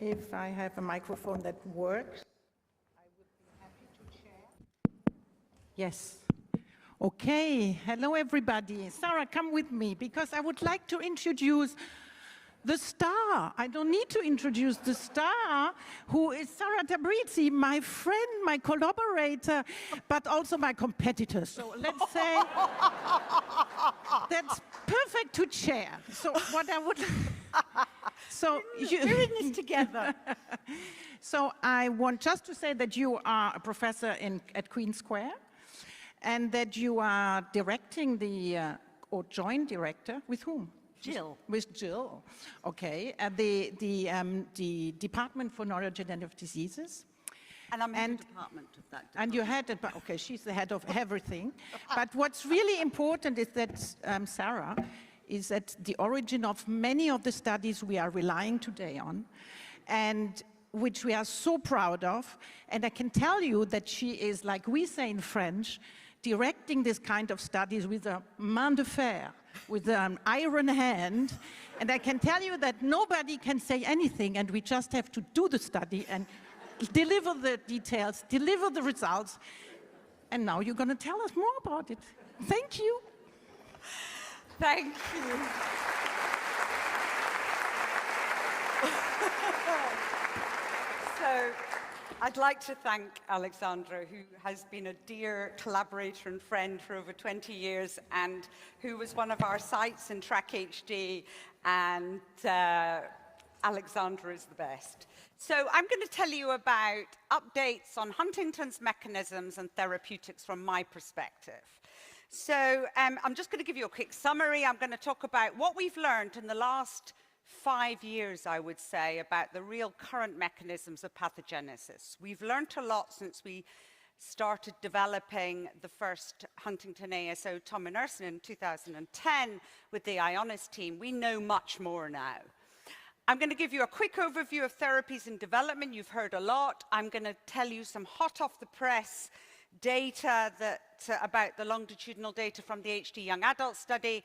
if I have a microphone that works. I would be happy to share. Yes. Okay. Hello, everybody. Sarah, come with me, because I would like to introduce the star. I don't need to introduce the star, who is Sarah Tabrizi, my friend, my collaborator, but also my competitor. So let's say that's perfect to chair. So what I would... So we're in this together. So I want just to say that you are a professor at Queen Square, and that you are directing the, or joint director, with whom? Jill. With Jill, okay, at the Department for Neurodegenerative Diseases. And I'm in the department of that department. And you had it, okay, she's the head of everything. But what's really important is that Sarah is at the origin of many of the studies we are relying today on, and which we are so proud of. And I can tell you that she is, like we say in French, directing this kind of studies with a main de fer, with an iron hand. And I can tell you that nobody can say anything, and we just have to do the study and deliver the details, deliver the results. And now you're going to tell us more about it. Thank you. Thank you. So, I'd like to thank Alexandra, who has been a dear collaborator and friend for over 20 years, and who was one of our sites in TRACK-HD, and Alexandra is the best. So I'm going to tell you about updates on Huntington's mechanisms and therapeutics from my perspective. So I'm just going to give you a quick summary. I'm going to talk about what we've learned in the last 5 years, I would say, about the real current mechanisms of pathogenesis. We've learned a lot since we started developing the first Huntington ASO tominersen in 2010 with the Ionis team. We know much more now. I'm going to give you a quick overview of therapies in development. You've heard a lot. I'm going to tell you some hot off the press data about the longitudinal data from the EHD young adult study.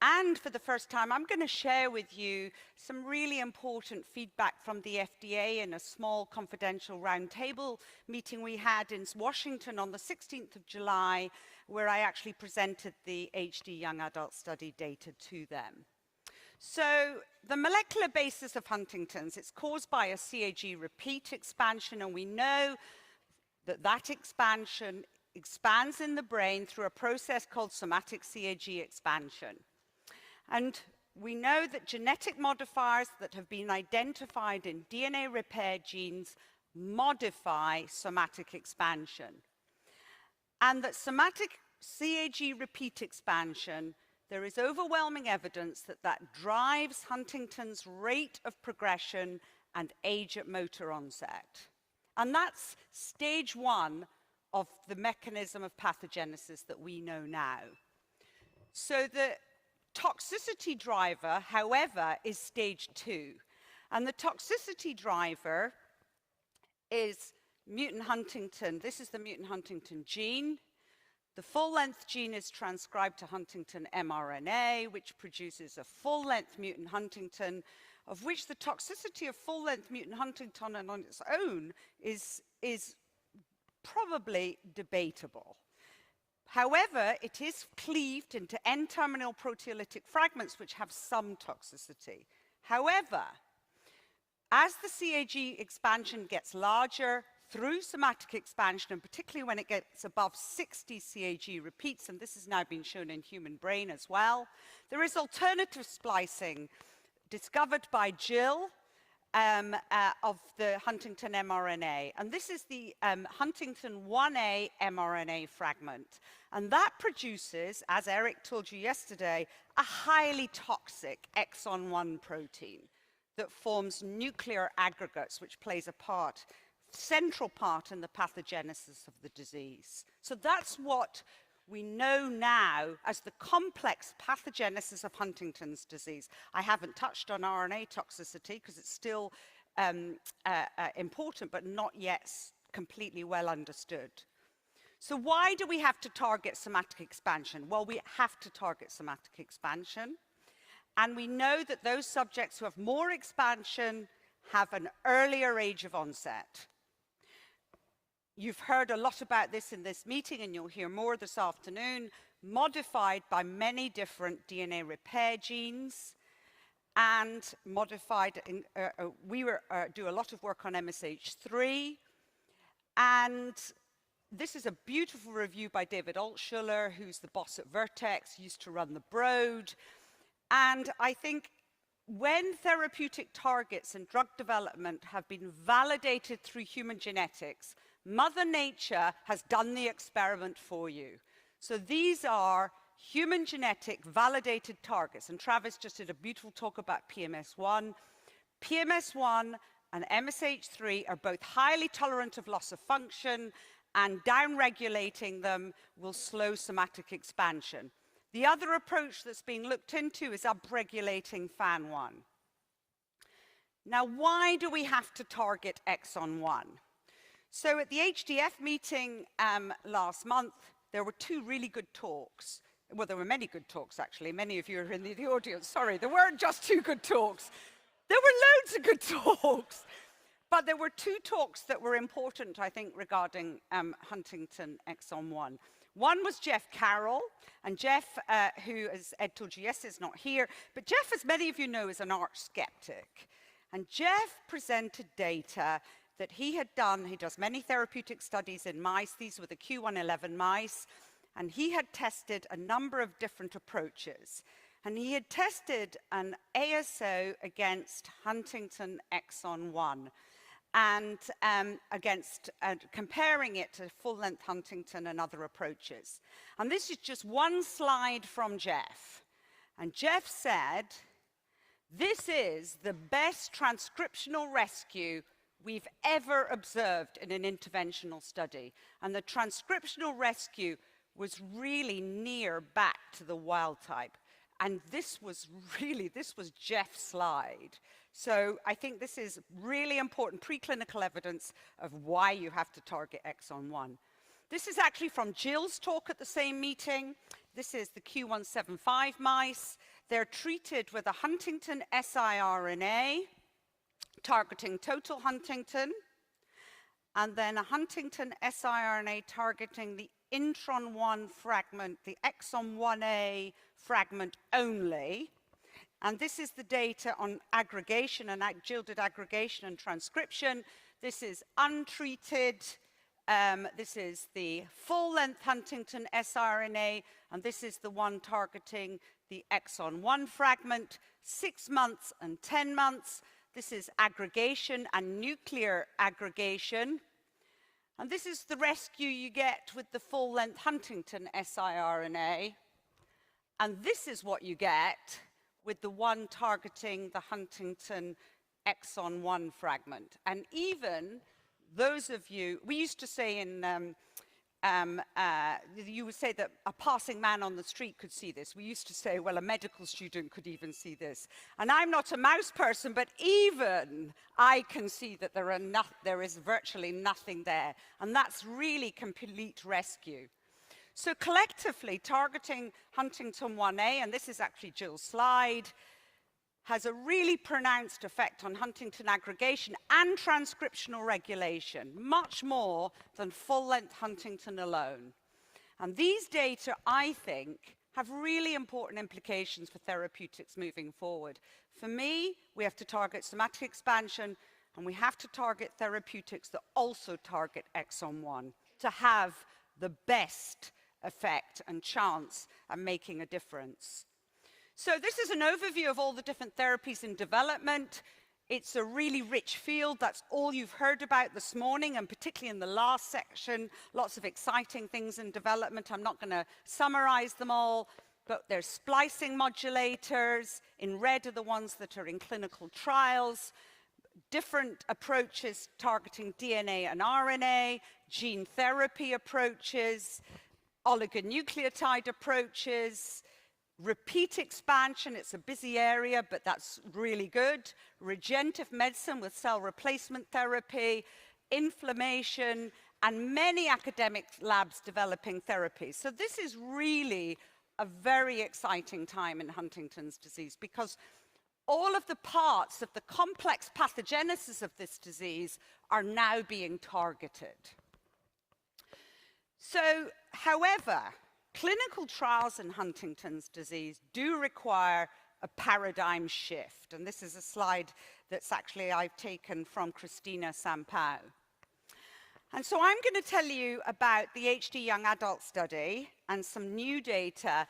And for the first time, I'm going to share with you some really important feedback from the FDA in a small confidential roundtable meeting we had in Washington on the 16th of July, where I actually presented the EHD young adult study data to them. So the molecular basis of Huntington's, it's caused by a CAG repeat expansion, and we know that that expansion expands in the brain through a process called somatic CAG expansion. And we know that genetic modifiers that have been identified in DNA repair genes modify somatic expansion. And that somatic CAG repeat expansion, there is overwhelming evidence that that drives Huntington's rate of progression and age at motor onset. And that's stage 1 of the mechanism of pathogenesis that we know now. So the toxicity driver, however, is stage 2. And the toxicity driver is mutant Huntington. This is the mutant Huntington gene. The full-length gene is transcribed to Huntington mRNA, which produces a full-length mutant Huntington, of which the toxicity of full-length mutant Huntington on its own is probably debatable. However, it is cleaved into N-terminal proteolytic fragments, which have some toxicity. However, as the CAG expansion gets larger through somatic expansion, and particularly when it gets above 60 CAG repeats, and this has now been shown in human brain as well, there is alternative splicing discovered by Jill of the Huntington mRNA. And this is the Huntington 1A mRNA fragment. And that produces, as Eric told you yesterday, a highly toxic exon 1 protein that forms nuclear aggregates, which plays a central part in the pathogenesis of the disease. So that's what we know now as the complex pathogenesis of Huntington's disease. I haven't touched on RNA toxicity because it's still important, but not yet completely well understood. So why do we have to target somatic expansion? Well, we have to target somatic expansion. And we know that those subjects who have more expansion have an earlier age of onset. You've heard a lot about this in this meeting, and you'll hear more this afternoon, modified by many different DNA repair genes, and modified, we do a lot of work on MSH3, and this is a beautiful review by David Altshuler, who's the boss at Vertex, used to run the Broad, and I think when therapeutic targets and drug development have been validated through human genetics, Mother Nature has done the experiment for you. So these are human genetic validated targets, and Travis just did a beautiful talk about PMS1. PMS1 and MSH3 are both highly tolerant of loss of function, and downregulating them will slow somatic expansion. The other approach that's being looked into is upregulating FAN1. Now, why do we have to target exon 1? So at the HDF meeting last month, there were two really good talks. Well, there were many good talks, actually. Many of you are in the audience. Sorry, there weren't just two good talks. There were loads of good talks. But there were two talks that were important, I think, regarding Huntington exon 1. One was Jeff Carroll, and Jeff, who, as Ed told you, yes, is not here, but Jeff, as many of you know, is an arch skeptic. And Jeff presented data that he had done. He does many therapeutic studies in mice. These were the Q111 mice, and he had tested a number of different approaches. And he had tested an ASO against Huntington exon 1. And comparing it to full-length Huntington and other approaches. And this is just one slide from Jeff. And Jeff said, this is the best transcriptional rescue we've ever observed in an interventional study. And the transcriptional rescue was really near back to the wild type. And this was Jeff's slide. So I think this is really important preclinical evidence of why you have to target exon 1. This is actually from Jill's talk at the same meeting. This is the Q175 mice. They're treated with a Huntington siRNA targeting total Huntington, and then a Huntington siRNA targeting the intron 1 fragment, the exon 1A fragment only. And this is the data on aggregation, and Jill did aggregation and transcription. This is untreated. This is the full-length Huntington siRNA, and this is the one targeting the exon 1 fragment, 6 months and 10 months. This is aggregation and nuclear aggregation. And this is the rescue you get with the full-length Huntington siRNA. And this is what you get with the one targeting the Huntington exon 1 fragment. And even those of you, we used to say you would say that a passing man on the street could see this. We used to say, well, a medical student could even see this. And I'm not a mouse person, but even I can see that there is virtually nothing there. And that's really complete rescue. So collectively, targeting Huntington 1A, and this is actually Jill's slide, has a really pronounced effect on Huntington aggregation and transcriptional regulation, much more than full-length Huntington alone. And these data, I think, have really important implications for therapeutics moving forward. For me, we have to target somatic expansion, and we have to target therapeutics that also target exon 1 to have the best effect and chance at making a difference. So this is an overview of all the different therapies in development. It's a really rich field. That's all you've heard about this morning, and particularly in the last section, lots of exciting things in development. I'm not going to summarize them all, but there's splicing modulators. In red are the ones that are in clinical trials. Different approaches targeting DNA and RNA, gene therapy approaches, oligonucleotide approaches, repeat expansion. It's a busy area, but that's really good. Regenerative medicine with cell replacement therapy, inflammation, and many academic labs developing therapies. So this is really a very exciting time in Huntington's disease, because all of the parts of the complex pathogenesis of this disease are now being targeted. So, however, clinical trials in Huntington's disease do require a paradigm shift. And this is a slide that's actually I've taken from Christina Sampao. And so I'm going to tell you about the HD young adult study and some new data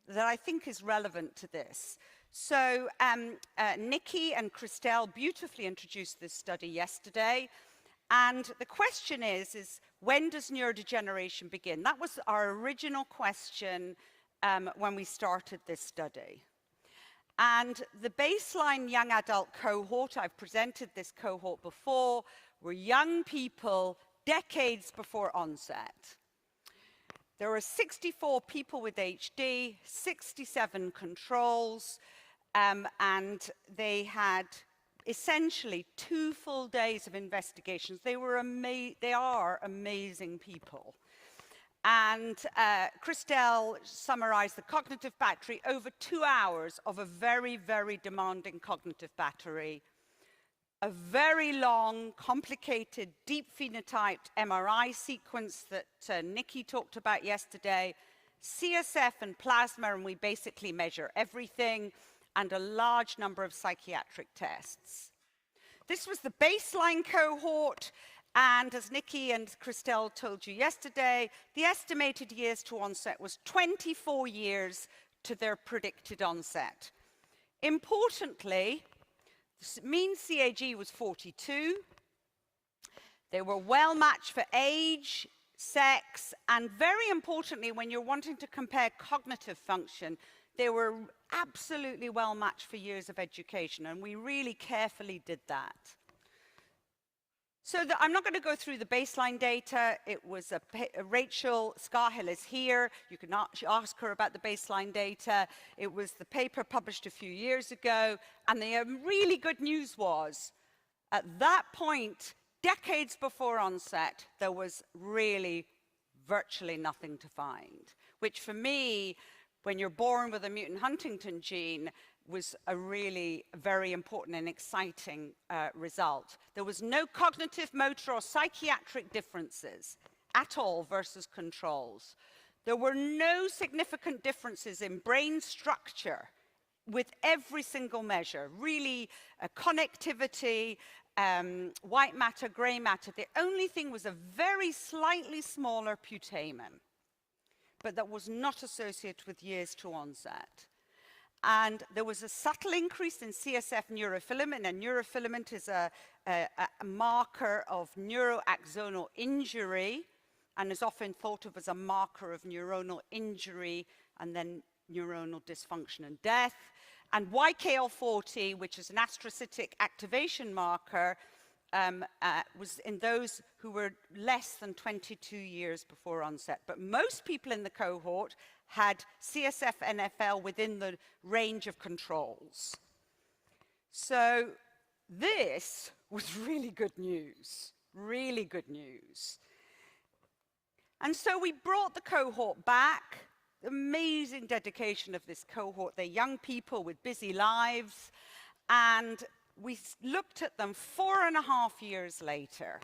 that I think is relevant to this. So Nikki and Christelle beautifully introduced this study yesterday. And the question is when does neurodegeneration begin? That was our original question when we started this study. And the baseline young adult cohort, I've presented this cohort before, were young people decades before onset. There were 64 people with HD, 67 controls, and they had essentially 2 full days of investigations. They are amazing people. And Christelle summarized the cognitive battery over 2 hours of a very, very demanding cognitive battery. A very long, complicated, deep phenotyped MRI sequence that Nikki talked about yesterday, CSF and plasma, and we basically measure everything, and a large number of psychiatric tests. This was the baseline cohort, and as Nikki and Christelle told you yesterday, the estimated years to onset was 24 years to their predicted onset. Importantly, the mean CAG was 42. They were well matched for age, sex, and very importantly, when you're wanting to compare cognitive function, they were absolutely well matched for years of education, and we really carefully did that. So I'm not going to go through the baseline data. It was Rachel Scarhill is here. You can ask her about the baseline data. It was the paper published a few years ago. And the really good news was, at that point, decades before onset, there was really virtually nothing to find, which for me, when you're born with a mutant Huntington gene, was a really very important and exciting result. There was no cognitive, motor, or psychiatric differences at all versus controls. There were no significant differences in brain structure with every single measure, really connectivity, white matter, gray matter. The only thing was a very slightly smaller putamen, but that was not associated with years to onset. And there was a subtle increase in CSF neurofilament, and neurofilament is a marker of neuroaxonal injury and is often thought of as a marker of neuronal injury and then neuronal dysfunction and death. And YKL40, which is an astrocytic activation marker, was in those who were less than 22 years before onset. But most people in the cohort had CSF NFL within the range of controls. So this was really good news, really good news. And so we brought the cohort back. Amazing dedication of this cohort. They're young people with busy lives. And we looked at them 4.5 years later.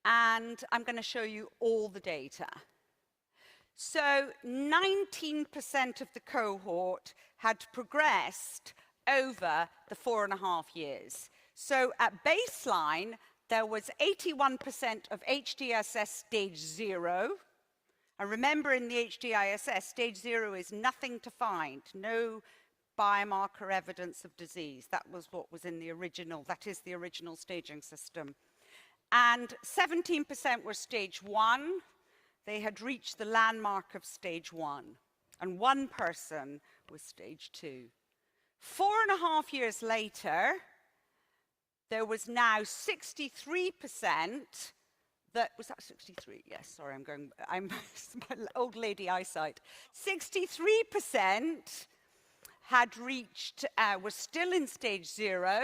And I'm going to show you all the data. So 19% of the cohort had progressed over the 4.5 years. So at baseline, there was 81% of HDSS stage 0. And remember, in the HDISS, stage 0 is nothing to find, no biomarker evidence of disease. That was what was in the original, that is the original staging system. And 17% were stage 1. They had reached the landmark of stage 1. And 1 person was stage 2. 4.5 years later, there was now 63%. Was that 63? Yes, sorry, I'm my old lady eyesight. 63% had reached, was still in stage 0,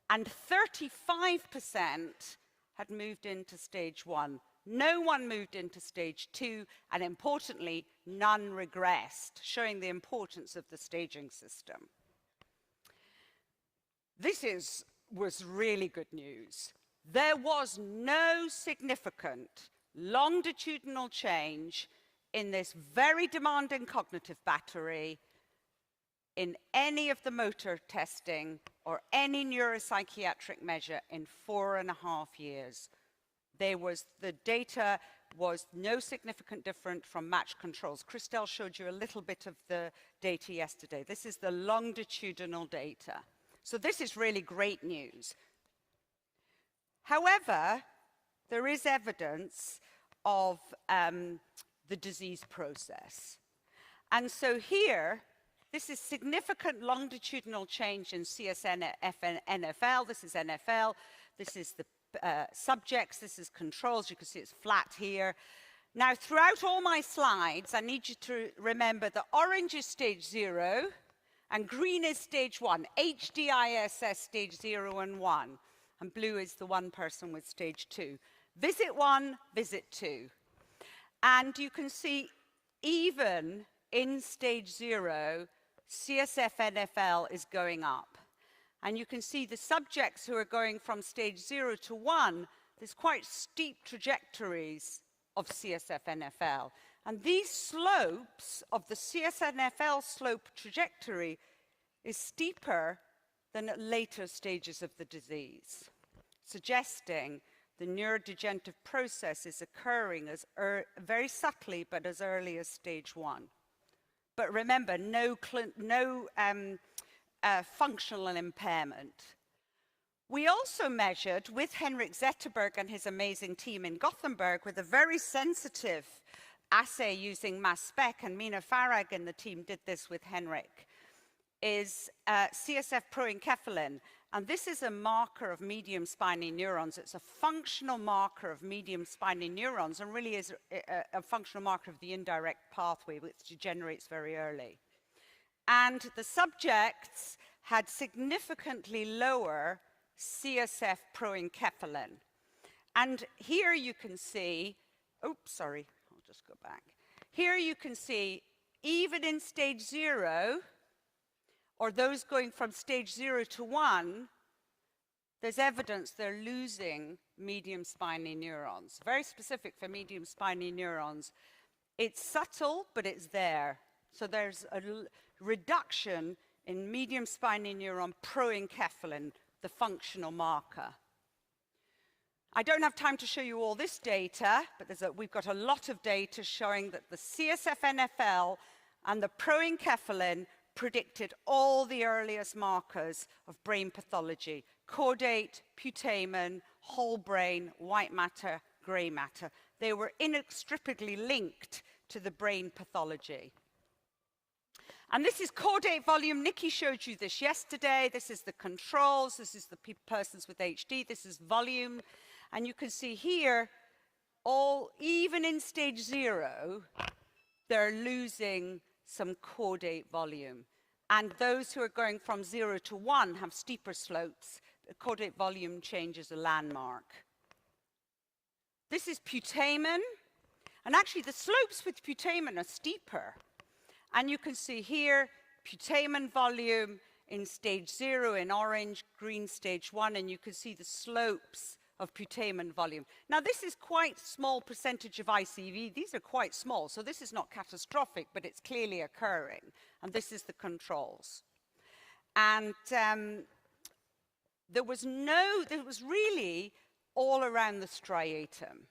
and 35% had moved into stage 1. No one moved into stage 2, and importantly, none regressed, showing the importance of the staging system. was really good news. There was no significant longitudinal change in this very demanding cognitive battery in any of the motor testing or any neuropsychiatric measure in 4.5 years. The data was no significant different from matched controls. Christelle showed you a little bit of the data yesterday. This is the longitudinal data. So this is really great news. However, there is evidence of the disease process. And so here, this is significant longitudinal change in CSF and NFL. This is NFL. This is the subjects. This is controls. You can see it's flat here. Now, throughout all my slides, I need you to remember that orange is stage 0 and green is stage 1, HDISS stage 0 and 1. And blue is the one person with stage 2. Visit 1, visit 2. And you can see even in stage 0, CSF NFL is going up. And you can see the subjects who are going from stage 0 to 1, there's quite steep trajectories of CSF NFL. And these slopes of the CSF NFL slope trajectory is steeper than at later stages of the disease, suggesting the neurodegenerative process is occurring very subtly, but as early as stage 1. But remember, no functional impairment. We also measured with Henrik Zetterberg and his amazing team in Gothenburg with a very sensitive assay using mass spec, and Mina Farag and the team did this with Henrik, is CSF proencephalin. And this is a marker of medium spiny neurons. It's a functional marker of medium spiny neurons and really is a functional marker of the indirect pathway which degenerates very early. And the subjects had significantly lower CSF proencephalin. And here you can see, oops, sorry, I'll just go back. Here you can see, even in stage 0, or those going from stage 0 to 1, there's evidence they're losing medium spiny neurons. Very specific for medium spiny neurons. It's subtle, but it's there. So there's a reduction in medium spiny neuron proencephalin, the functional marker. I don't have time to show you all this data, but we've got a lot of data showing that the CSF-NFL and the proencephalin predicted all the earliest markers of brain pathology: caudate, putamen, whole brain, white matter, gray matter. They were inextricably linked to the brain pathology. And this is caudate volume. Nikki showed you this yesterday. This is the controls. This is the persons with HD. This is volume. And you can see here, even in stage 0, they're losing some caudate volume. And those who are going from 0 to 1 have steeper slopes. The caudate volume change is a landmark. This is putamen. And actually, the slopes with putamen are steeper. And you can see here, putamen volume in stage 0 in orange, green stage 1, and you can see the slopes of putamen volume. Now, this is quite small percentage of ICV. These are quite small, so this is not catastrophic, but it's clearly occurring. And this is the controls. And there was really all around the striatum.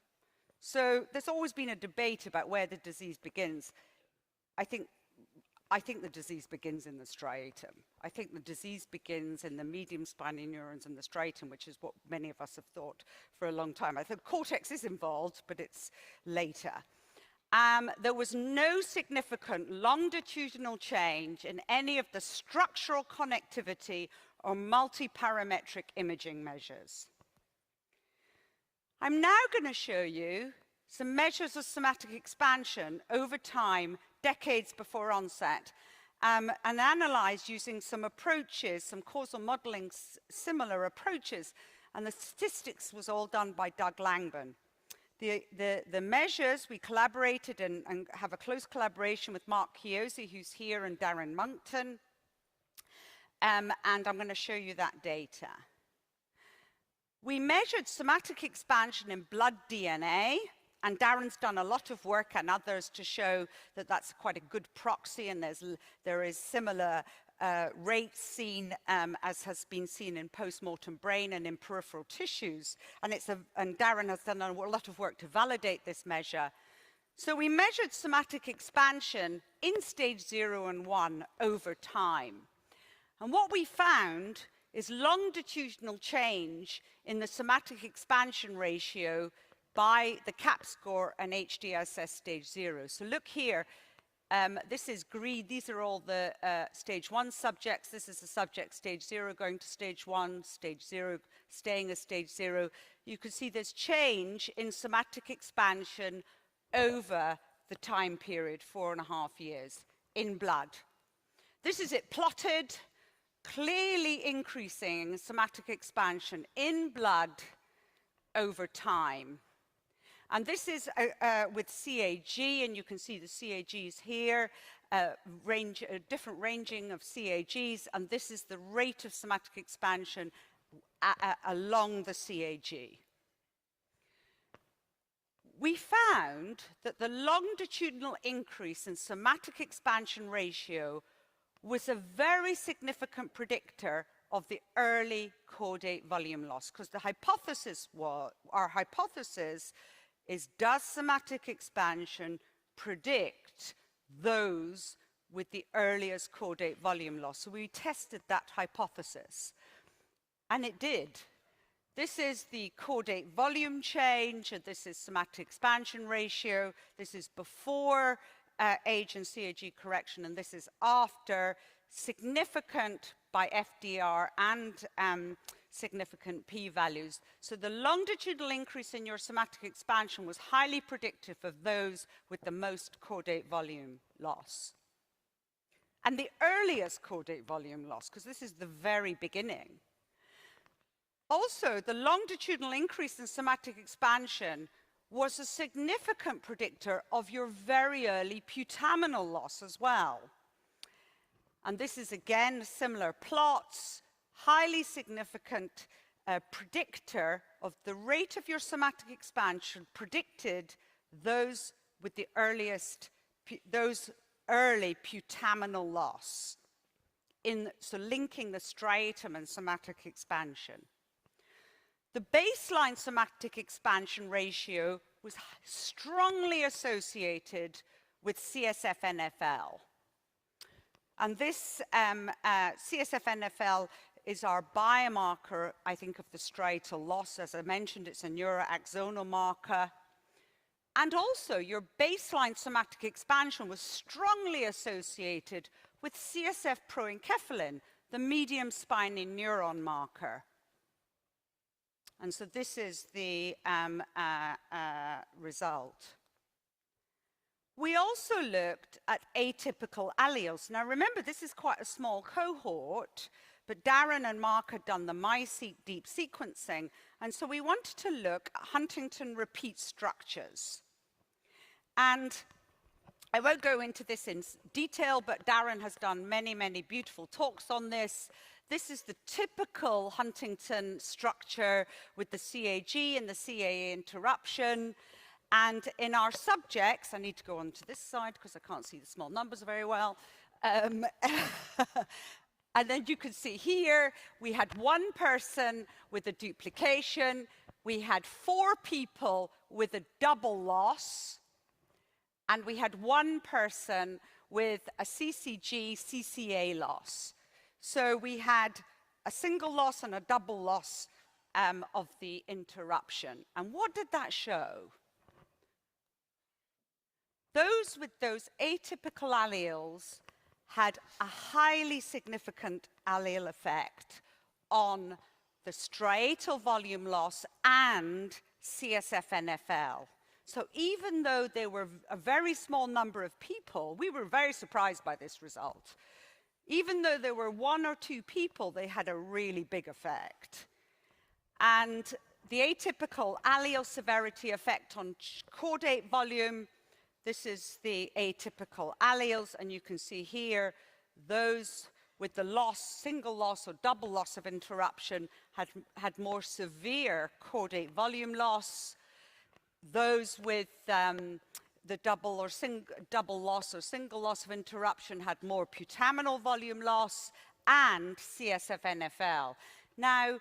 So there's always been a debate about where the disease begins. I think the disease begins in the striatum. I think the disease begins in the medium spiny neurons in the striatum, which is what many of us have thought for a long time. I think cortex is involved, but it's later. There was no significant longitudinal change in any of the structural connectivity or multiparametric imaging measures. I'm now going to show you some measures of somatic expansion over time, decades before onset, and analyzed using some approaches, some causal modeling similar approaches. And the statistics was all done by Doug Langban. The measures, we collaborated and have a close collaboration with Mark Chiozzi, who's here, and Darren Monkton. and I'm going to show you that data. We measured somatic expansion in blood DNA, and Darren's done a lot of work and others to show that that's quite a good proxy, and there is similar rates seen as has been seen in post-mortem brain and in peripheral tissues. And Darren has done a lot of work to validate this measure. So we measured somatic expansion in stage 0 and 1 over time. And what we found is longitudinal change in the somatic expansion ratio by the CAP score and HDSS stage 0. So look here, this is green. These are all the stage 1 subjects. This is the subject stage 0 going to stage 1, stage 0 staying as stage 0. You can see there's change in somatic expansion over the time period, 4.5 years, in blood. This is it plotted, clearly increasing somatic expansion in blood over time. And this is with CAG, and you can see the CAGs here, different ranging of CAGs, and this is the rate of somatic expansion along the CAG. We found that the longitudinal increase in somatic expansion ratio was a very significant predictor of the early caudate volume loss, because the hypothesis was, our hypothesis is, does somatic expansion predict those with the earliest caudate volume loss? So we tested that hypothesis, and it did. This is the caudate volume change, and this is somatic expansion ratio. This is before age and CAG correction, and this is after, significant by FDR and significant p-values. So the longitudinal increase in your somatic expansion was highly predictive of those with the most caudate volume loss. And the earliest caudate volume loss, because this is the very beginning. Also, the longitudinal increase in somatic expansion was a significant predictor of your very early putaminal loss as well. And this is, again, similar plots, highly significant predictor of the rate of your somatic expansion, predicted those with the earliest, those early putaminal loss, so linking the striatum and somatic expansion. The baseline somatic expansion ratio was strongly associated with CSF-NFL. And this CSF-NFL is our biomarker, I think, of the striatal loss. As I mentioned, it's a neuroaxonal marker. And also, your baseline somatic expansion was strongly associated with CSF proencephalin, the medium spiny neuron marker. And so this is the result. We also looked at atypical alleles. Now remember, this is quite a small cohort, but Darren and Mark had done the MySeq deep sequencing, and so we wanted to look at Huntington repeat structures. And I won't go into this in detail, but Darren has done many, many beautiful talks on this. This is the typical Huntington structure with the CAG and the CAA interruption. And in our subjects, I need to go on to this side because I can't see the small numbers very well. And then you can see here, we had one person with a duplication. We had 4 people with a double loss. And we had one person with a CCG-CCA loss. So we had a single loss and a double loss of the interruption. And what did that show? Those with those atypical alleles had a highly significant allele effect on the striatal volume loss and CSF-NFL. So even though there were a very small number of people, we were very surprised by this result. Even though there were 1 or 2 people, they had a really big effect. And the atypical allele severity effect on caudate volume, this is the atypical alleles, and you can see here those with the loss, single loss or double loss of interruption had more severe caudate volume loss. Those with the double loss or single loss of interruption had more putaminal volume loss and CSF NFL. Now,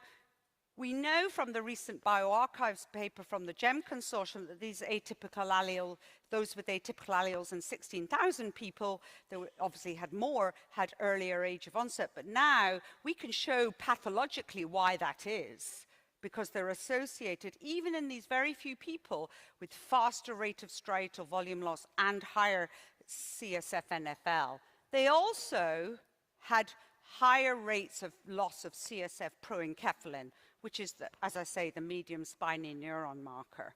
we know from the recent bioarchives paper from the GEM consortium that these atypical alleles, those with atypical alleles in 16,000 people, that obviously had more, had earlier age of onset. But now we can show pathologically why that is, because they're associated, even in these very few people, with faster rate of striatal volume loss and higher CSF NFL. They also had higher rates of loss of CSF proenkephalin, which is, as I say, the medium spiny neuron marker.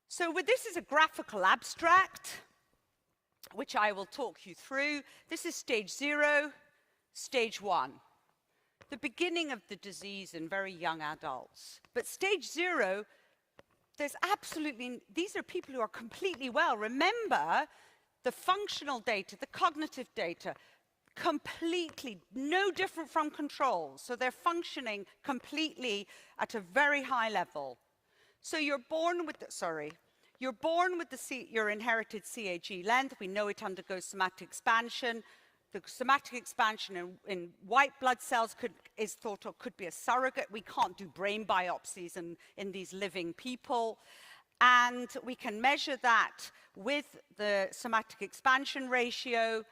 So this is a graphical abstract, which I will talk you through. This is stage 0, stage 1, the beginning of the disease in very young adults. But stage 0, there's absolutely, these are people who are completely well. Remember, the functional data, the cognitive data, completely no different from controls. So they're functioning completely at a very high level. So you're born with your inherited CAG length. We know it undergoes somatic expansion. The somatic expansion in white blood cells is thought of could be a surrogate. We can't do brain biopsies in these living people. And we can measure that with the somatic expansion ratio.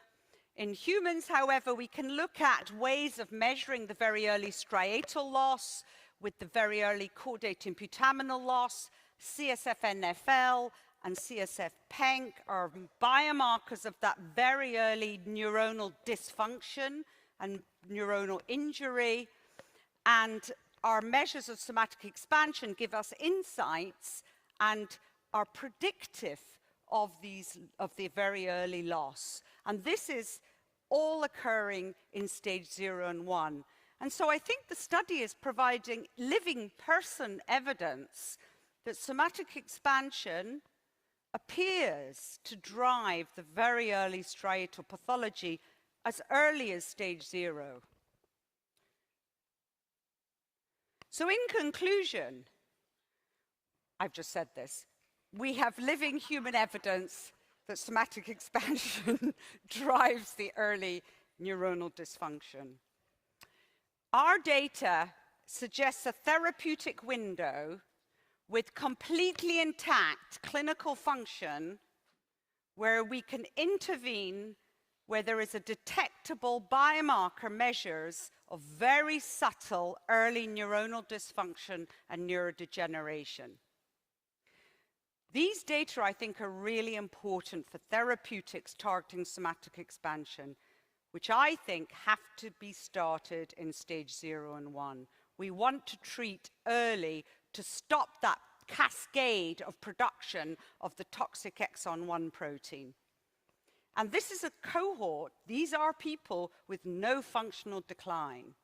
In humans, however, we can look at ways of measuring the very early striatal loss with the very early caudate and putaminal loss. CSF NFL and CSF PENK are biomarkers of that very early neuronal dysfunction and neuronal injury. And our measures of somatic expansion give us insights and are predictive of the very early loss. And this is all occurring in stage 0 and 1. And so I think the study is providing living person evidence that somatic expansion appears to drive the very early striatal pathology as early as stage 0. So in conclusion, I've just said this, we have living human evidence that somatic expansion drives the early neuronal dysfunction. Our data suggests a therapeutic window with completely intact clinical function where we can intervene where there is a detectable biomarker measures of very subtle early neuronal dysfunction and neurodegeneration. These data, I think, are really important for therapeutics targeting somatic expansion, which I think have to be started in stage 0 and 1. We want to treat early to stop that cascade of production of the toxic exon 1 protein. And this is a cohort. These are people with no functional decline.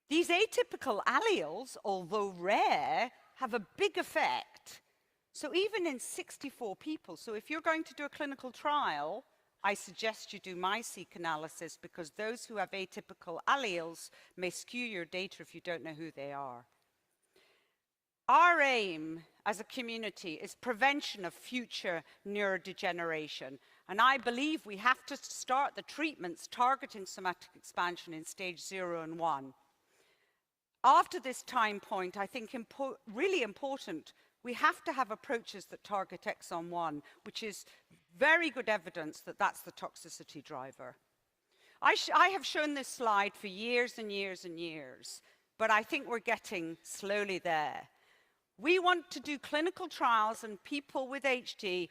These atypical alleles, although rare, have a big effect. So even in 64 people, so if you're going to do a clinical trial, I suggest you do my-seq analysis because those who have atypical alleles may skew your data if you don't know who they are. Our aim as a community is prevention of future neurodegeneration. And I believe we have to start the treatments targeting somatic expansion in stage 0 and 1. After this time point, I think really important, we have to have approaches that target exon 1, which is very good evidence that that's the toxicity driver. I have shown this slide for years and years and years, but I think we're getting slowly there. We want to do clinical trials in people with HD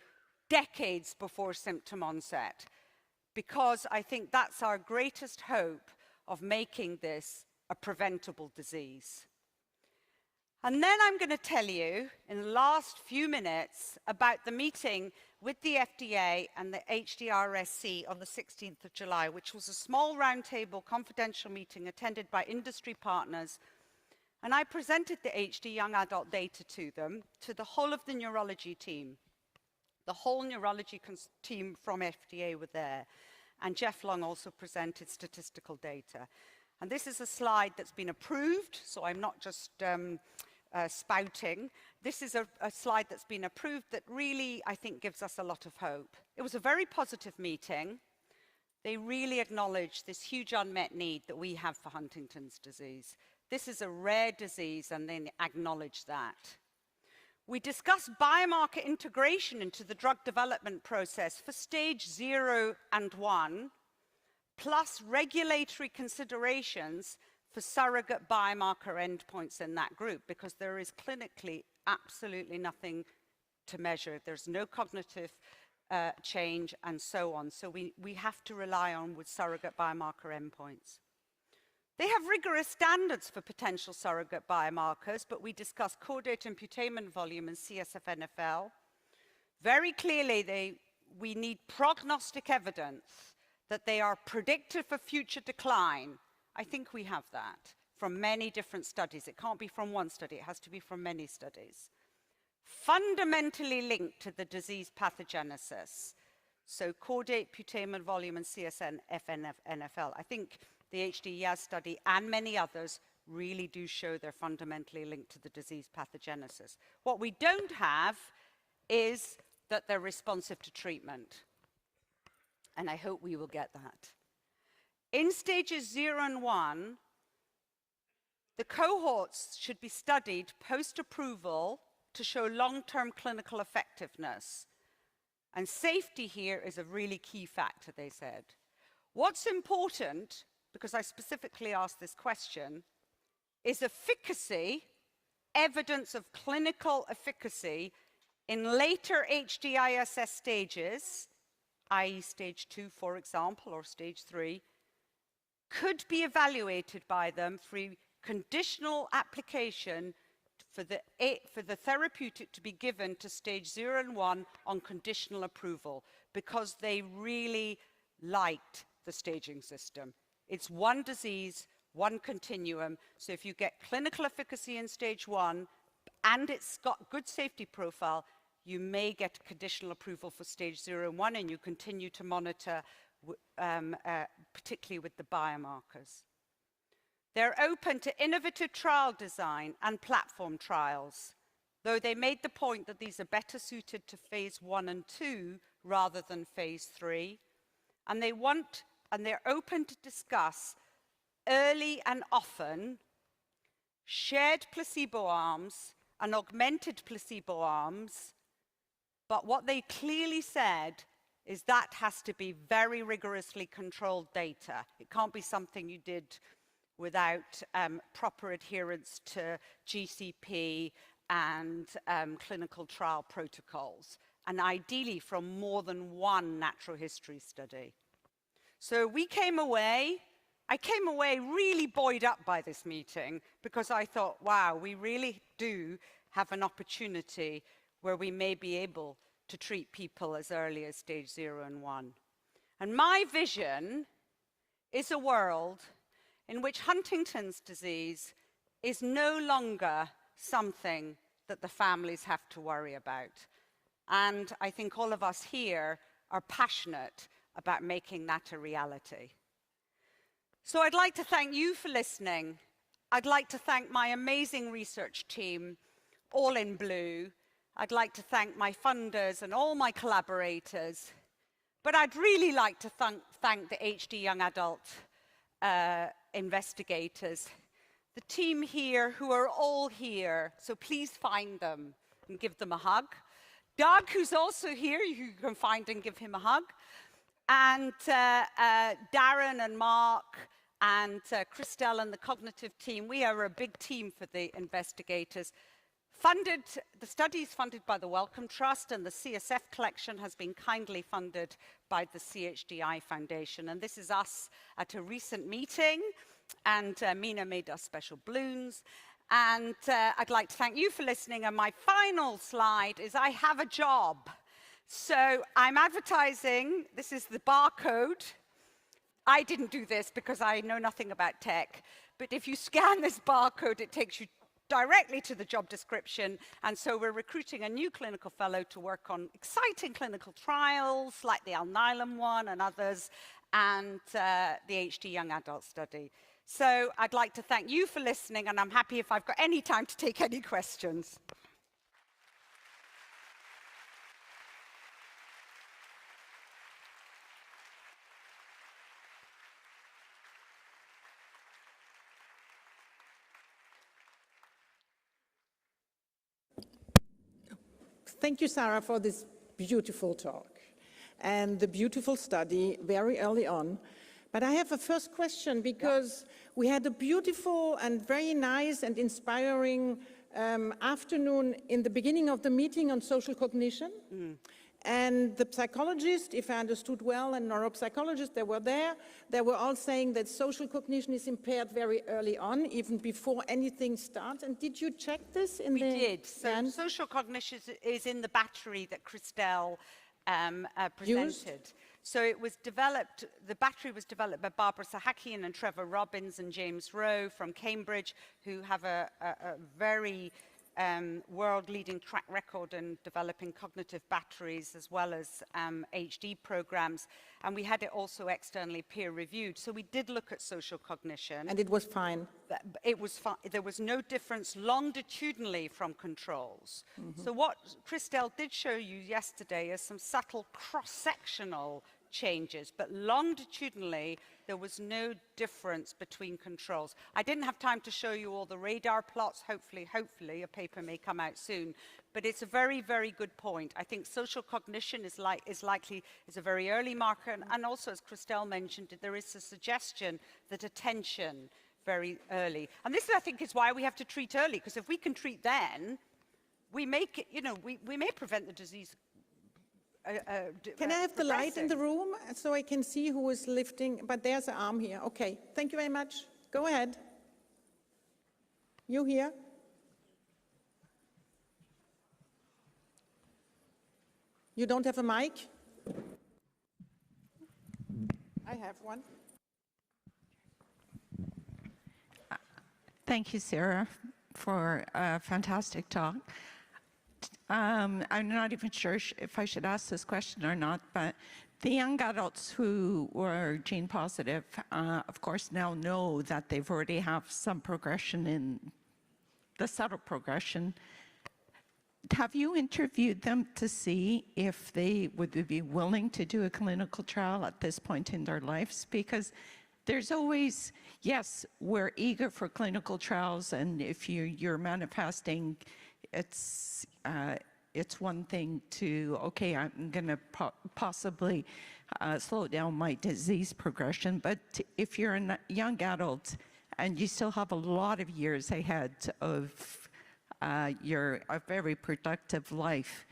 decades before symptom onset, because I think that's our greatest hope of making this a preventable disease. And then I'm going to tell you in the last few minutes about the meeting with the FDA and the HDRSC on the 16th of July, which was a small roundtable confidential meeting attended by industry partners. And I presented the HD young adult data to them, to the whole of the neurology team. The whole neurology team from FDA were there. and Jeff Long also presented statistical data. And this is a slide that's been approved, so I'm not just spouting. This is a slide that's been approved that really, I think, gives us a lot of hope. It was a very positive meeting. They really acknowledged this huge unmet need that we have for Huntington's disease. This is a rare disease, and they acknowledge that. We discussed biomarker integration into the drug development process for stage 0 and 1, plus regulatory considerations for surrogate biomarker endpoints in that group, because there is clinically absolutely nothing to measure. There's no cognitive change and so on. So we have to rely on with surrogate biomarker endpoints. They have rigorous standards for potential surrogate biomarkers, but we discussed caudate and putamen volume and CSF-NFL. Very clearly, we need prognostic evidence that they are predictive for future decline. I think we have that from many different studies. It can't be from one study, it has to be from many studies. Fundamentally linked to the disease pathogenesis. So caudate, putamen volume, and CSF-NFL. I think the HD-YAS study and many others really do show they're fundamentally linked to the disease pathogenesis. What we don't have is that they're responsive to treatment. And I hope we will get that. In stages 0 and 1, the cohorts should be studied post-approval to show long-term clinical effectiveness. And safety here is a really key factor, they said. What's important, because I specifically asked this question, is efficacy, evidence of clinical efficacy in later HDISS stages, i.e. stage 2, for example, or stage 3, could be evaluated by them for conditional application for the therapeutic to be given to stage 0 and 1 on conditional approval, because they really liked the staging system. It's one disease, one continuum, so if you get clinical efficacy in stage 1 and it's got good safety profile, you may get conditional approval for stage 0 and 1, and you continue to monitor, particularly with the biomarkers. They're open to innovative trial design and platform trials, though they made the point that these are better suited to phase 1 and 2 rather than phase 3. And they're open to discuss early and often shared placebo arms and augmented placebo arms, but what they clearly said is that has to be very rigorously controlled data. It can't be something you did without proper adherence to GCP and clinical trial protocols, and ideally from more than one natural history study. So I came away really buoyed up by this meeting, because I thought, wow, we really do have an opportunity where we may be able to treat people as early as stage 0 and 1. And my vision is a world in which Huntington's disease is no longer something that the families have to worry about. And I think all of us here are passionate about making that a reality. So I'd like to thank you for listening. I'd like to thank my amazing research team, all in blue. I'd like to thank my funders and all my collaborators. But I'd really like to thank the HD Young Adult investigators, the team here who are all here, so please find them and give them a hug. Doug, who's also here, you can find and give him a hug. And Darren and Mark and Christelle and the cognitive team, we are a big team for the investigators. The study is funded by the Wellcome Trust, and the CSF collection has been kindly funded by the CHDI Foundation. And this is us at a recent meeting, and Mina made us special balloons. And I'd like to thank you for listening. And my final slide is I have a job. So I'm advertising. This is the barcode. I didn't do this because I know nothing about tech. But if you scan this barcode, it takes you directly to the job description. And so we're recruiting a new clinical fellow to work on exciting clinical trials like the Alnylam one and others. and the HD Young Adult study. So I'd like to thank you for listening, and I'm happy if I've got any time to take any questions. Thank you, Sarah, for this beautiful talk and the beautiful study very early on. But I have a first question, because we had a beautiful and very nice and inspiring afternoon in the beginning of the meeting on social cognition. And the psychologists, if I understood well, and neuropsychologists that were there, they were all saying that social cognition is impaired very early on, even before anything starts. And did you check this in the... We did. So social cognition is in the battery that Christelle presented. So it was developed, the battery was developed by Barbara Sahakian and Trevor Robbins and James Rowe from Cambridge, who have a very world-leading track record in developing cognitive batteries as well as HD programs. And we had it also externally peer-reviewed. So we did look at social cognition. And it was fine? It was fine. There was no difference longitudinally from controls. So what Christelle did show you yesterday is some subtle cross-sectional changes, but longitudinally, there was no difference between controls. I didn't have time to show you all the radar plots. Hopefully, a paper may come out soon. But it's a very, very good point. I think social cognition is a very early marker. And also, as Christelle mentioned, there is a suggestion that attention very early. And this, I think, is why we have to treat early, because if we can treat then, we make it, we may prevent the disease. Can I have the light in the room so I can see who is lifting? But there's an arm here. Okay, thank you very much. Go ahead. You here? You don't have a mic? I have one. Thank you, Sarah, for a fantastic talk. I'm not even sure if I should ask this question or not, but the young adults who were gene positive, of course, now know that they've already have some progression in the subtle progression. Have you interviewed them to see if they would be willing to do a clinical trial at this point in their lives? Because there's always, yes, we're eager for clinical trials, and if you're manifesting, it's one thing to, okay, I'm going to possibly slow down my disease progression, but if you're a young adult and you still have a lot of years ahead of a very productive life,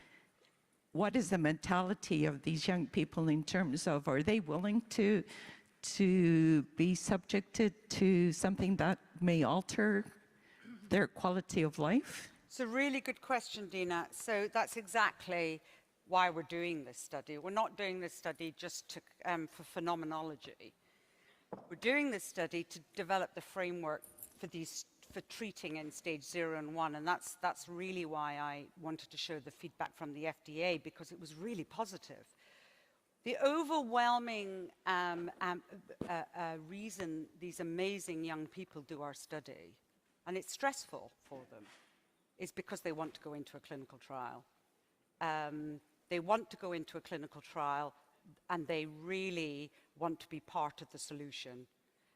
what is the mentality of these young people in terms of, are they willing to be subjected to something that may alter their quality of life? It's a really good question, Dina. So that's exactly why we're doing this study. We're not doing this study just for phenomenology. We're doing this study to develop the framework for treating in stage 0 and 1, and that's really why I wanted to show the feedback from the FDA, because it was really positive. The overwhelming reason these amazing young people do our study, and it's stressful for them, is because they want to go into a clinical trial. They want to go into a clinical trial, and they really want to be part of the solution.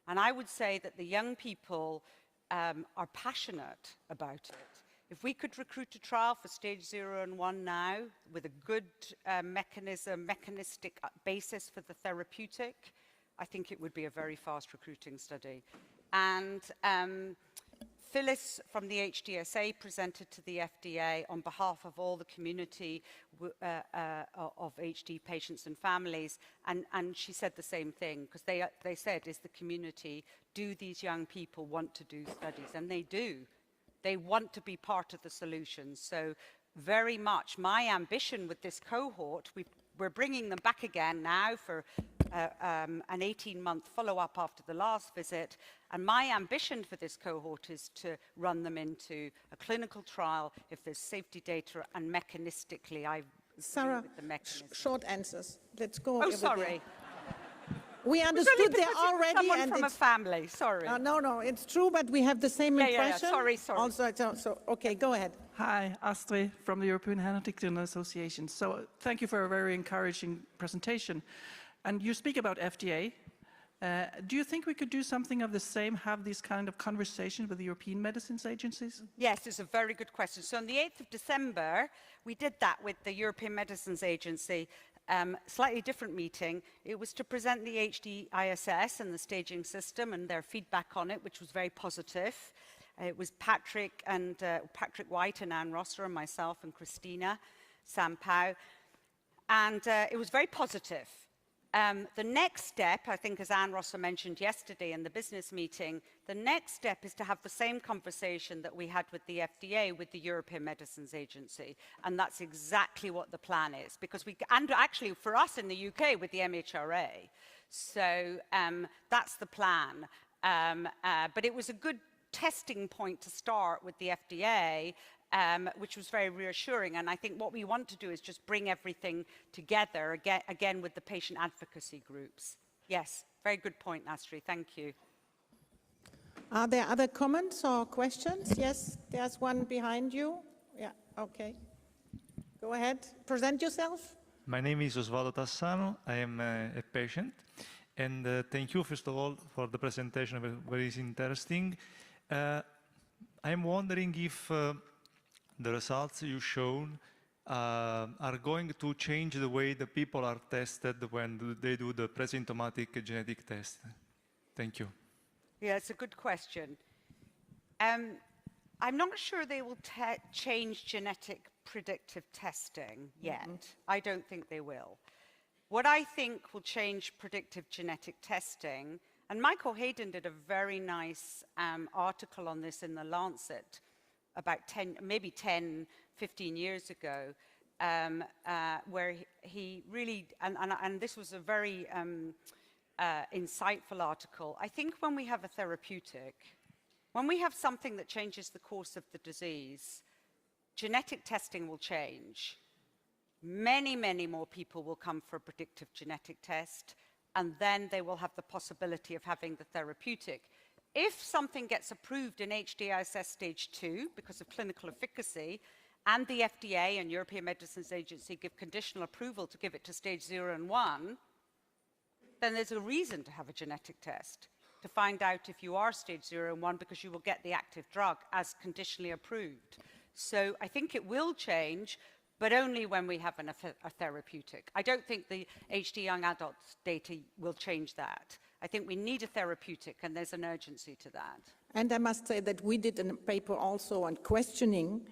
And I would say that the young people are passionate about it. If we could recruit a trial for stage 0 and 1 now, with a good mechanistic basis for the therapeutic, I think it would be a very fast recruiting study. And Phyllis from the HDSA presented to the FDA on behalf of all the community of HD patients and families, and she said the same thing, because they said, is the community, do these young people want to do studies? And they do. They want to be part of the solution. So very much my ambition with this cohort, we're bringing them back again now for an 18-month follow-up after the last visit. And my ambition for this cohort is to run them into a clinical trial if there's safety data, and mechanistically, Sarah, with the mechanism. Short answers. Let's go. Oh, sorry. We understood there already. Someone and from a it's, family, sorry. no, it's true, but we have the same impression. Sorry. Also, so, okay, go ahead. Hi, Astrid from the European Huntington Association. So thank you for a very encouraging presentation. And you speak about FDA. Do you think we could do something of the same, have this kind of conversation with the European medicines agencies? Yes, it's a very good question. So on the 8th of December, we did that with the European Medicines Agency, slightly different meeting. It was to present the EHDISS and the staging system and their feedback on it, which was very positive. It was Patrick White and Anne Rosser and myself and Christina Sampau. And it was very positive. The next step, I think, as Anne Rosser mentioned yesterday in the business meeting, the next step is to have the same conversation that we had with the FDA, with the European Medicines Agency. And that's exactly what the plan is. And actually for us in the UK with the MHRA. So that's the plan. But it was a good testing point to start with the FDA, which was very reassuring. And I think what we want to do is just bring everything together, again with the patient advocacy groups. Yes, very good point, Astrid. Thank you. Are there other comments or questions? Yes, there's one behind you. Yeah, okay. Go ahead, present yourself. My name is Osvaldo Tassano. I am a patient. And thank you, first of all, for the presentation, very interesting. I'm wondering if the results you've shown are going to change the way the people are tested when they do the pre-symptomatic genetic test. Thank you. Yeah, it's a good question. I'm not sure they will change genetic predictive testing yet. I don't think they will. What I think will change predictive genetic testing, and Michael Hayden did a very nice article on this in The Lancet about 10, 15 years ago, where he really, and this was a very insightful article. I think when we have a therapeutic, when we have something that changes the course of the disease, genetic testing will change. Many, many more people will come for a predictive genetic test, and then they will have the possibility of having the therapeutic. If something gets approved in EHDISS stage 2 because of clinical efficacy, and the FDA and European Medicines Agency give conditional approval to give it to stage 0 and 1, then there's a reason to have a genetic test to find out if you are stage 0 and 1 because you will get the active drug as conditionally approved. So I think it will change, but only when we have a therapeutic. I don't think the HD young adults data will change that. I think we need a therapeutic, and there's an urgency to that. And I must say that we did a paper also on questioning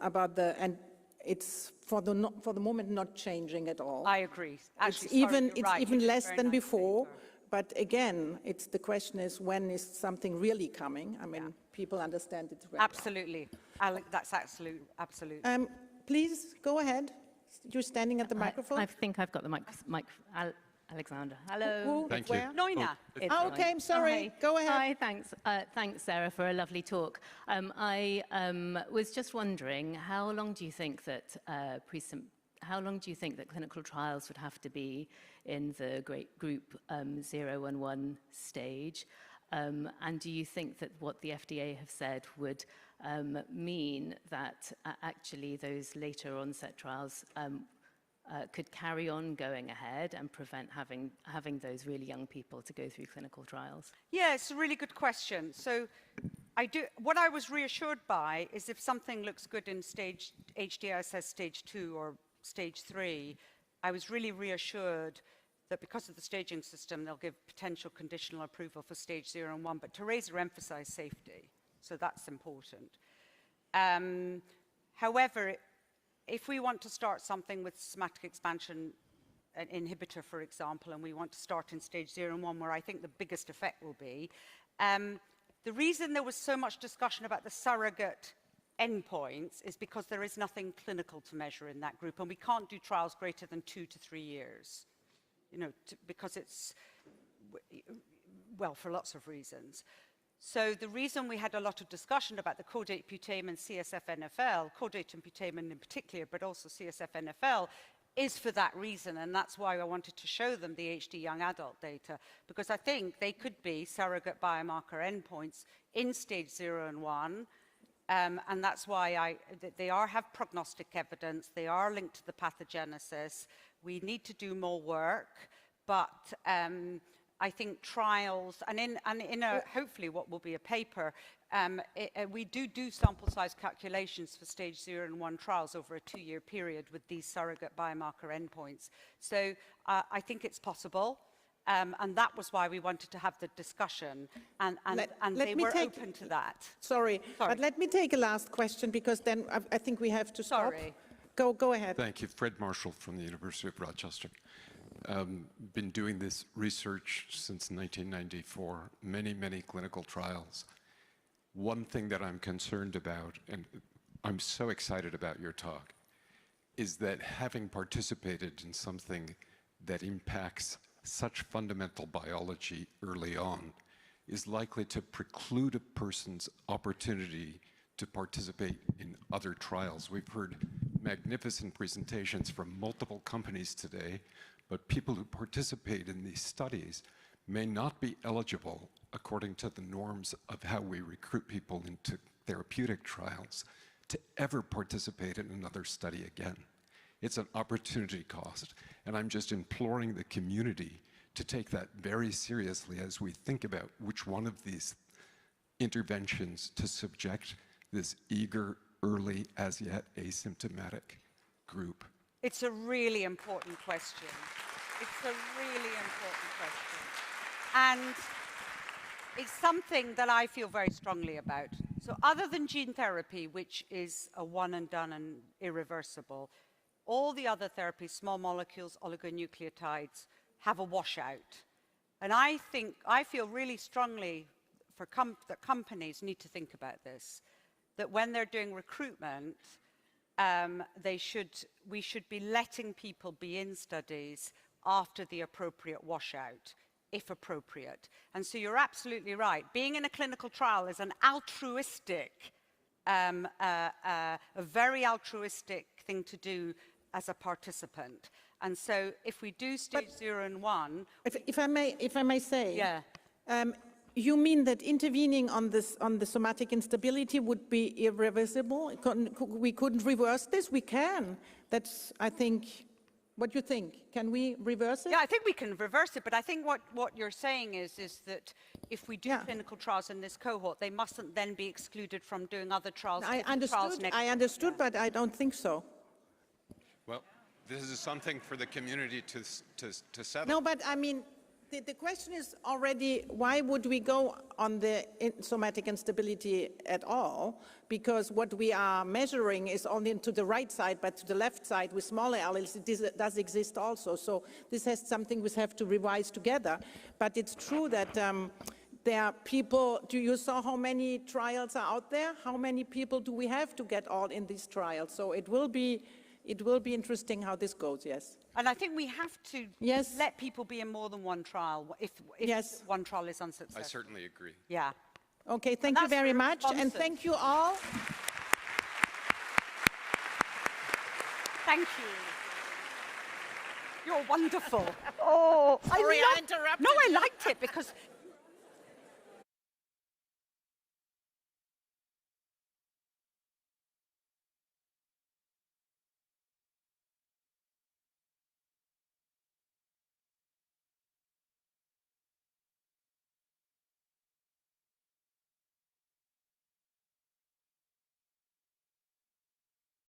about and it's for the moment not changing at all. I agree. Actually, it's even less than before. Paper. But again, the question is, when is something really coming? I mean, people understand it's real. Absolutely. That's absolute. Please go ahead. You're standing at the microphone. I think I've got the mic. Alexandra. Hello. Thank you. Noina. Okay, I'm sorry. Go ahead. Hi, thanks. Thanks, Sarah, for a lovely talk. I was just wondering, how long do you think that clinical trials would have to be in the group 0 and 1 stage? And do you think that what the FDA have said would mean that actually those later onset trials could carry on going ahead and prevent having those really young people to go through clinical trials? Yeah, it's a really good question. So what I was reassured by is if something looks good in HDISS stage 2 or stage 3, I was really reassured that because of the staging system, they'll give potential conditional approval for stage 0 and 1, but Teresa emphasized safety, so that's important. However, if we want to start something with somatic expansion inhibitor, for example, and we want to start in stage 0 and 1, where I think the biggest effect will be, the reason there was so much discussion about the surrogate endpoints is because there is nothing clinical to measure in that group, and we can't do trials greater than 2 to 3 years, because it's, well, for lots of reasons. So the reason we had a lot of discussion about the caudate putamen CSF-NFL, caudate and putamen in particular, but also CSF-NFL, is for that reason, and that's why I wanted to show them the HD young adult data, because I think they could be surrogate biomarker endpoints in stage 0 and 1, and that's why they have prognostic evidence, they are linked to the pathogenesis. We need to do more work, but I think trials, and in a, hopefully what will be a paper, we do sample size calculations for stage 0 and 1 trials over a 2-year period with these surrogate biomarker endpoints. So I think it's possible, and that was why we wanted to have the discussion, and they were open to that. Sorry, but let me take a last question, because then I think we have to stop. Sorry. Go ahead. Thank you. Fred Marshall from the University of Rochester. Been doing this research since 1994, many clinical trials. One thing that I'm concerned about, and I'm so excited about your talk, is that having participated in something that impacts such fundamental biology early on is likely to preclude a person's opportunity to participate in other trials. We've heard magnificent presentations from multiple companies today, but people who participate in these studies may not be eligible according to the norms of how we recruit people into therapeutic trials to ever participate in another study again. It's an opportunity cost, and I'm just imploring the community to take that very seriously as we think about which one of these interventions to subject this eager, early, as yet asymptomatic group. It's a really important question. It's a really important question. And it's something that I feel very strongly about. So other than gene therapy, which is a one and done and irreversible, all the other therapies, small molecules, oligonucleotides, have a washout. And I feel really strongly that companies need to think about this, that when they're doing recruitment, we should be letting people be in studies after the appropriate washout, if appropriate. And so you're absolutely right. Being in a clinical trial is an altruistic, a very altruistic thing to do as a participant. And so if we do stage 0 and 1... If I may say, yeah. You mean that intervening on the somatic instability would be irreversible? We couldn't reverse this? We can. That's, I think, what you think. Can we reverse it? Yeah, I think we can reverse it, but I think what you're saying is that if we do clinical trials in this cohort, they mustn't then be excluded from doing other trials. I understood, but I don't think so. Well, this is something for the community to settle. No, but I mean, the question is already, why would we go on the somatic instability at all? Because what we are measuring is only to the right side, but to the left side with smaller alleles, it does exist also. So this has something we have to revise together. But it's true that there are people, you saw how many trials are out there? How many people do we have to get all in these trials? So it will be interesting how this goes, yes. And I think we have to let people be in more than one trial if one trial is unsuccessful. I certainly agree. Yeah. Okay, thank you very much, and thank you all. Thank you. You're wonderful. Oh, sorry, I interrupted. No, I liked it because